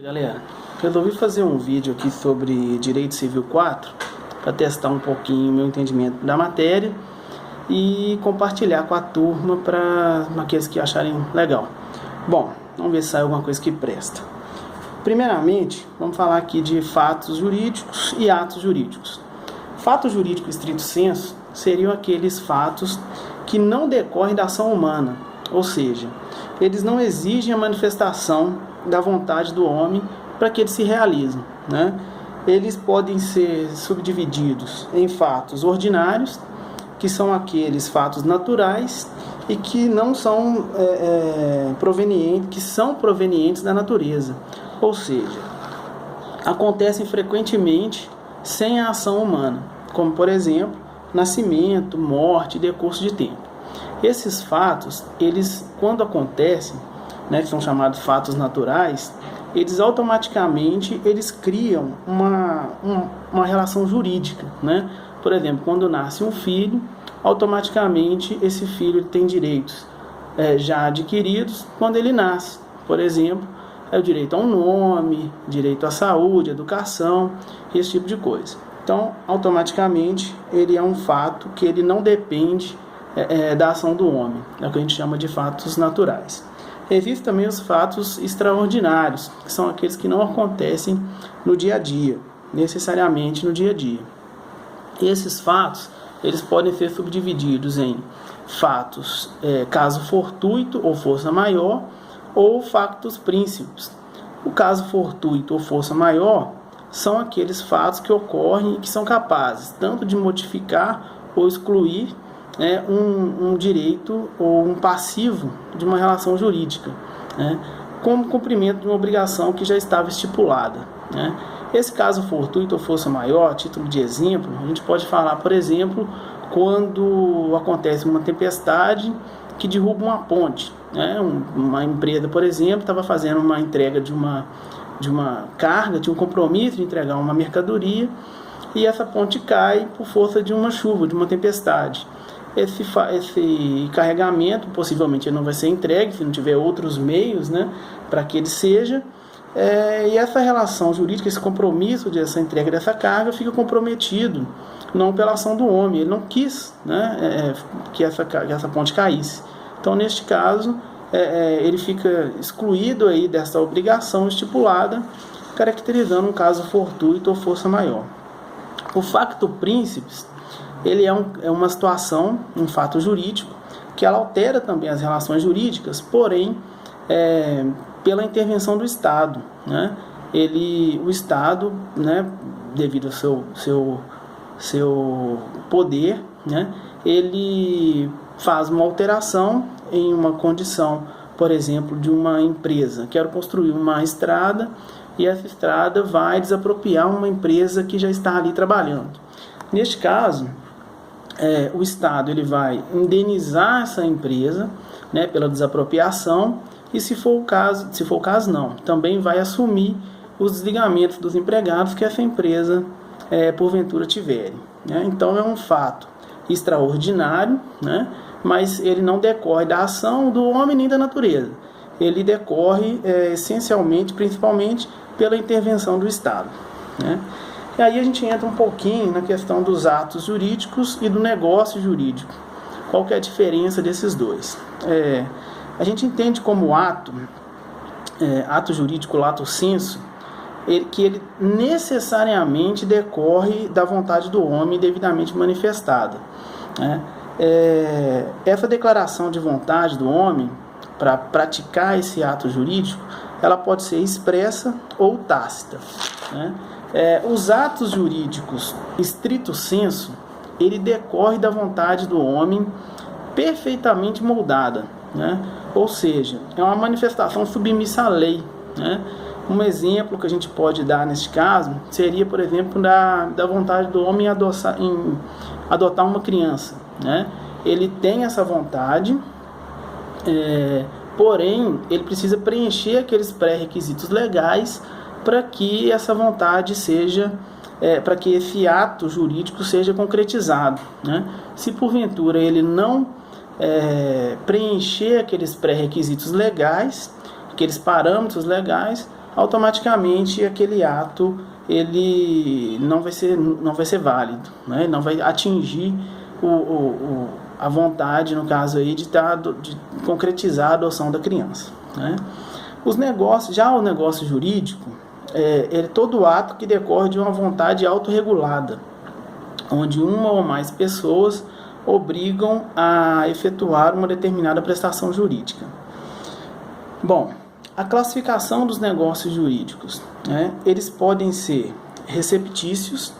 Galera, resolvi fazer um vídeo aqui sobre Direito Civil 4 para testar um pouquinho o meu entendimento da matéria e compartilhar com a turma para aqueles que acharem legal. Bom, vamos ver se sai alguma coisa que presta. Primeiramente, vamos falar aqui de fatos jurídicos e atos jurídicos. Fato jurídico estrito sensu seriam aqueles fatos que não decorrem da ação humana, ou seja, eles não exigem a manifestação da vontade do homem para que eles se realizem, né? Eles podem ser subdivididos em fatos ordinários, que são aqueles fatos naturais e que não são provenientes da natureza, ou seja, acontecem frequentemente sem a ação humana, como por exemplo, nascimento, morte, decurso de tempo. Esses fatos, eles quando acontecem, que são chamados fatos naturais, eles automaticamente criam uma relação jurídica, né? Por exemplo, quando nasce um filho, automaticamente esse filho tem direitos já adquiridos quando ele nasce. Por exemplo, o direito a um nome, direito à saúde, educação, esse tipo de coisa. Então, automaticamente, ele é um fato que ele não depende da ação do homem, é o que a gente chama de fatos naturais. Existem também os fatos extraordinários, que são aqueles que não acontecem no dia a dia, necessariamente no dia a dia. E esses fatos, eles podem ser subdivididos em fatos, caso fortuito ou força maior, ou factos príncipes. O caso fortuito ou força maior são aqueles fatos que ocorrem e que são capazes tanto de modificar ou excluir um direito ou um passivo de uma relação jurídica, como cumprimento de uma obrigação que já estava estipulada. Esse caso fortuito ou força maior, a título de exemplo, a gente pode falar, por exemplo, quando acontece uma tempestade que derruba uma ponte. Uma empresa, por exemplo, estava fazendo uma entrega de uma carga, de um compromisso de entregar uma mercadoria, e essa ponte cai por força de uma chuva, de uma tempestade. Esse carregamento possivelmente ele não vai ser entregue se não tiver outros meios, para que ele seja, e essa relação jurídica, esse compromisso dessa entrega dessa carga fica comprometido não pela ação do homem, ele não quis que essa ponte caísse. Então, neste caso, ele fica excluído aí dessa obrigação estipulada, caracterizando um caso fortuito ou força maior. O facto príncipe, ele é uma situação, um fato jurídico, que ela altera também as relações jurídicas, porém, pela intervenção do Estado. O Estado, devido ao seu poder, ele faz uma alteração em uma condição, por exemplo, de uma empresa. Quero construir uma estrada e essa estrada vai desapropriar uma empresa que já está ali trabalhando. Neste caso, o Estado ele vai indenizar essa empresa pela desapropriação e, se for o caso não, também vai assumir os desligamentos dos empregados que essa empresa porventura tiver. Então é um fato extraordinário, mas ele não decorre da ação do homem nem da natureza. Ele decorre essencialmente, principalmente, pela intervenção do Estado. E aí a gente entra um pouquinho na questão dos atos jurídicos e do negócio jurídico. Qual que é a diferença desses dois? A gente entende como ato jurídico, lato sensu, que ele necessariamente decorre da vontade do homem devidamente manifestada. Essa declaração de vontade do homem para praticar esse ato jurídico, ela pode ser expressa ou tácita. Os atos jurídicos estrito sensu, ele decorre da vontade do homem perfeitamente moldada, ou seja, é uma manifestação submissa à lei. Um exemplo que a gente pode dar neste caso seria, por exemplo, da vontade do homem em adotar uma criança. Ele tem essa vontade, porém, ele precisa preencher aqueles pré-requisitos legais para que essa vontade seja, para que esse ato jurídico seja concretizado. Se porventura ele não preencher aqueles pré-requisitos legais, aqueles parâmetros legais, automaticamente aquele ato ele não vai ser válido, né? Não vai atingir a vontade, no caso aí, de concretizar a adoção da criança, né? O negócio jurídico é todo ato que decorre de uma vontade autorregulada, onde uma ou mais pessoas obrigam a efetuar uma determinada prestação jurídica. Bom, a classificação dos negócios jurídicos, né? Eles podem ser receptícios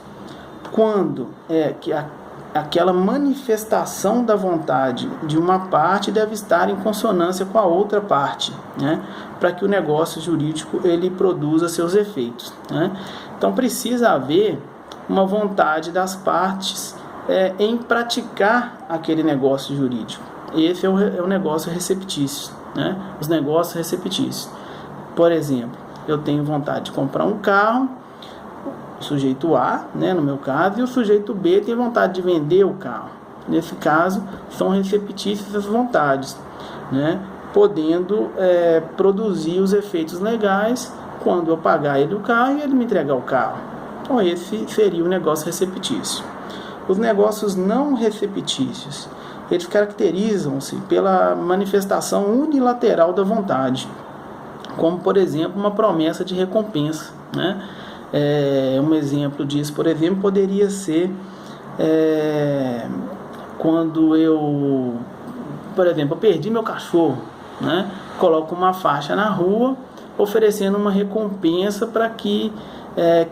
quando aquela manifestação da vontade de uma parte deve estar em consonância com a outra parte, né? Para que o negócio jurídico ele produza seus efeitos, né? Então precisa haver uma vontade das partes em praticar aquele negócio jurídico. Esse é o negócio receptício, né? Os negócios receptícios. Por exemplo, eu tenho vontade de comprar um carro, o sujeito A, né, no meu caso, e o sujeito B tem vontade de vender o carro. Nesse caso, são receptícias as vontades, né, podendo produzir os efeitos legais quando eu pagar ele o carro e ele me entregar o carro. Então, esse seria o negócio receptício. Os negócios não receptícios, eles caracterizam-se pela manifestação unilateral da vontade, como, por exemplo, uma promessa de recompensa, né? Um exemplo disso, por exemplo, poderia ser quando eu perdi meu cachorro, né? Coloco uma faixa na rua oferecendo uma recompensa para que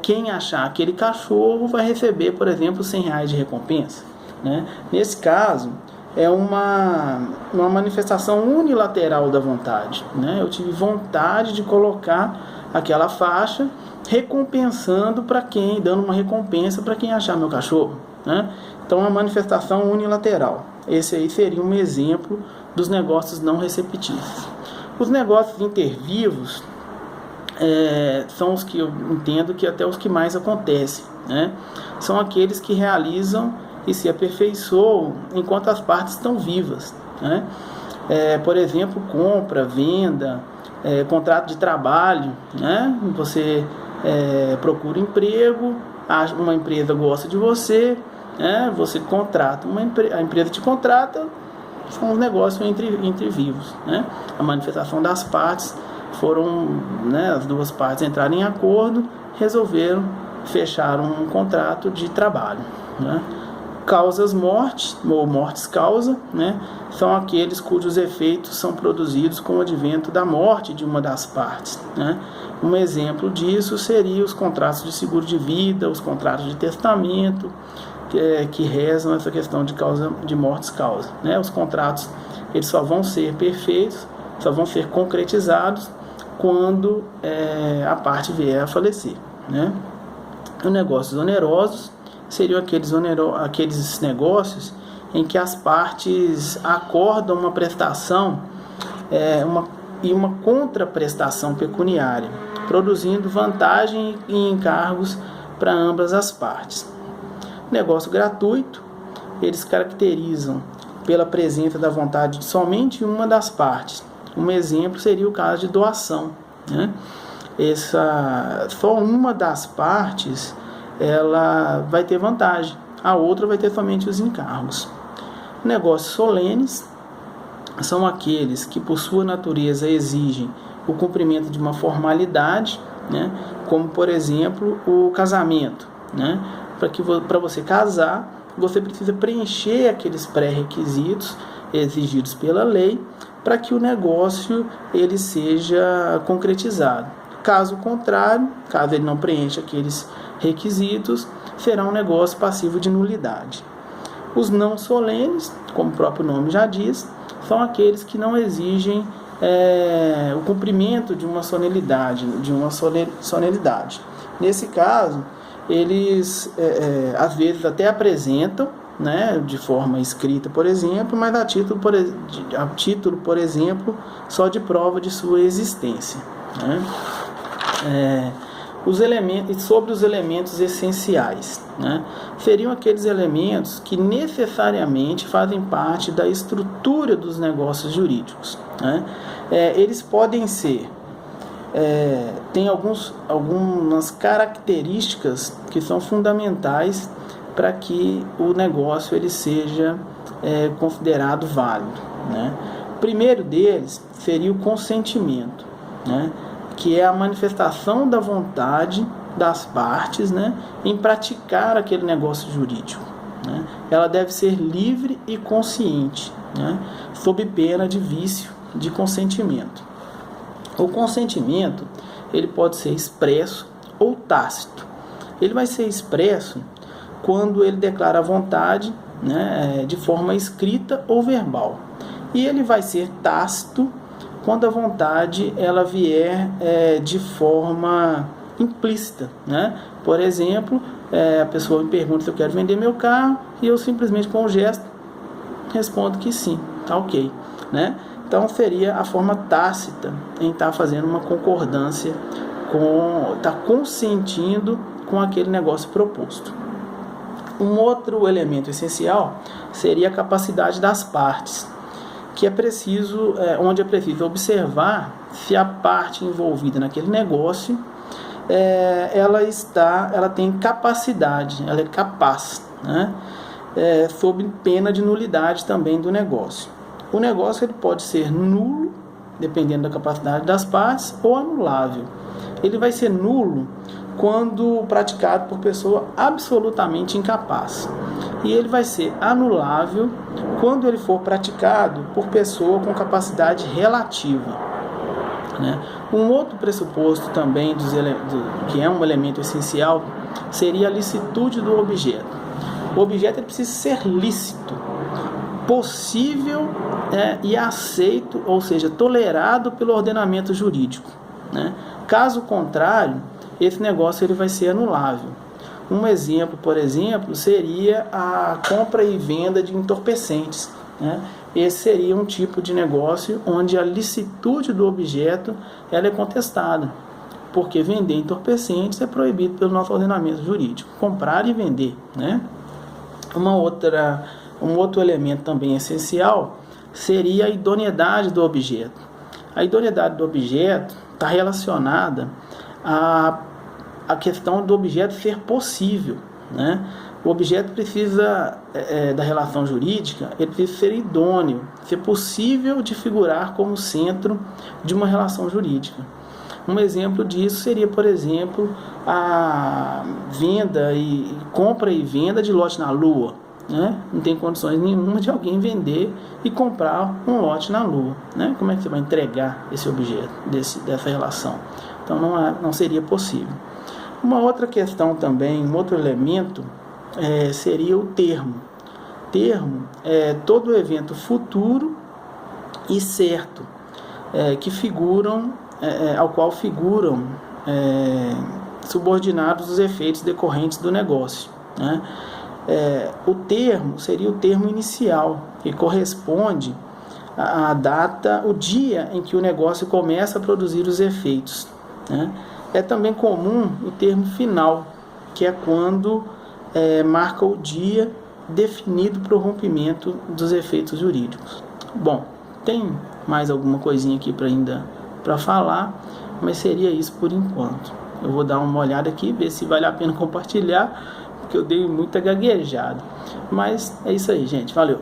quem achar aquele cachorro vai receber, por exemplo, R$100 de recompensa, né? Nesse caso, é uma manifestação unilateral da vontade, né? Eu tive vontade de colocar aquela faixa recompensando dando uma recompensa para quem achar meu cachorro, né? Então, uma manifestação unilateral. Esse aí seria um exemplo dos negócios não receptíveis. Os negócios intervivos são os que eu entendo que até os que mais acontecem, né? São aqueles que realizam e se aperfeiçoam enquanto as partes estão vivas, né? Por exemplo, compra, venda, contrato de trabalho, né? Você procura emprego, uma empresa gosta de você, né? Você contrata a empresa te contrata, são os negócios entre vivos, né? A manifestação das partes foram, né, as duas partes entraram em acordo, resolveram fechar um contrato de trabalho, né? Causas morte, ou mortes causa, né, são aqueles cujos efeitos são produzidos com o advento da morte de uma das partes, né? Um exemplo disso seria os contratos de seguro de vida, os contratos de testamento, que rezam essa questão de mortes causa, né? Os contratos eles só vão ser perfeitos, só vão ser concretizados quando a parte vier a falecer, né? Os negócios onerosos seriam aqueles negócios em que as partes acordam uma prestação e uma contraprestação pecuniária, produzindo vantagem e encargos para ambas as partes. Negócio gratuito, eles caracterizam pela presença da vontade de somente uma das partes. Um exemplo seria o caso de doação, né? Só uma das partes ela vai ter vantagem, a outra vai ter somente os encargos. Negócios solenes são aqueles que, por sua natureza, exigem o cumprimento de uma formalidade, né? Como, por exemplo, o casamento, né? Para você casar, você precisa preencher aqueles pré-requisitos exigidos pela lei para que o negócio ele seja concretizado. Caso contrário, caso ele não preencha aqueles requisitos, será um negócio passivo de nulidade. Os não solenes, como o próprio nome já diz, são aqueles que não exigem o cumprimento de uma solenidade, Nesse caso, eles às vezes até apresentam, né, de forma escrita, por exemplo, mas a título, por exemplo, só de prova de sua existência, né? Sobre os elementos essenciais, né? Seriam aqueles elementos que necessariamente fazem parte da estrutura dos negócios jurídicos, né? Eles podem ser tem algumas características que são fundamentais para que o negócio ele seja considerado válido, né? O primeiro deles seria o consentimento, né? Que é a manifestação da vontade das partes, né? Em praticar aquele negócio jurídico, né? Ela deve ser livre e consciente, né? Sob pena de vício de consentimento. O consentimento ele pode ser expresso ou tácito. Ele vai ser expresso quando ele declara a vontade, né, de forma escrita ou verbal. E ele vai ser tácito quando a vontade ela vier de forma implícita, né? Por exemplo, a pessoa me pergunta se eu quero vender meu carro e eu simplesmente com um gesto respondo que sim, tá ok, né? Então seria a forma tácita em estar fazendo uma concordância estar consentindo com aquele negócio proposto. Um outro elemento essencial seria a capacidade das partes, que onde é preciso observar se a parte envolvida naquele negócio ela tem capacidade, ela é capaz, né? Sob pena de nulidade também do negócio. O negócio ele pode ser nulo, dependendo da capacidade das partes, ou anulável. Ele vai ser nulo quando praticado por pessoa absolutamente incapaz. E ele vai ser anulável quando ele for praticado por pessoa com capacidade relativa, né? Um outro pressuposto também que é um elemento essencial seria a licitude do objeto. O objeto ele precisa ser lícito, possível e aceito, ou seja, tolerado pelo ordenamento jurídico, né? Caso contrário, esse negócio ele vai ser anulável. Um exemplo, por exemplo, seria a compra e venda de entorpecentes, né? Esse seria um tipo de negócio onde a licitude do objeto ela é contestada, porque vender entorpecentes é proibido pelo nosso ordenamento jurídico, comprar e vender, né? Um outro elemento também essencial seria a idoneidade do objeto. A idoneidade do objeto está relacionada à questão do objeto ser possível, né? O objeto precisa, da relação jurídica, ele precisa ser idôneo, ser possível de figurar como centro de uma relação jurídica. Um exemplo disso seria, por exemplo, a compra e venda de lote na Lua, né? Não tem condições nenhuma de alguém vender e comprar um lote na Lua, né? Como é que você vai entregar esse objeto, dessa relação? Então não seria possível. Uma outra questão também, um outro elemento seria o termo. Termo é todo evento futuro e certo ao qual figuram subordinados os efeitos decorrentes do negócio, né? O termo seria o termo inicial, que corresponde à data, o dia em que o negócio começa a produzir os efeitos, né? É também comum o termo final, que é quando marca o dia definido para o rompimento dos efeitos jurídicos. Bom, tem mais alguma coisinha aqui para falar, mas seria isso por enquanto. Eu vou dar uma olhada aqui, ver se vale a pena compartilhar, porque eu dei muita gaguejada. Mas é isso aí, gente. Valeu!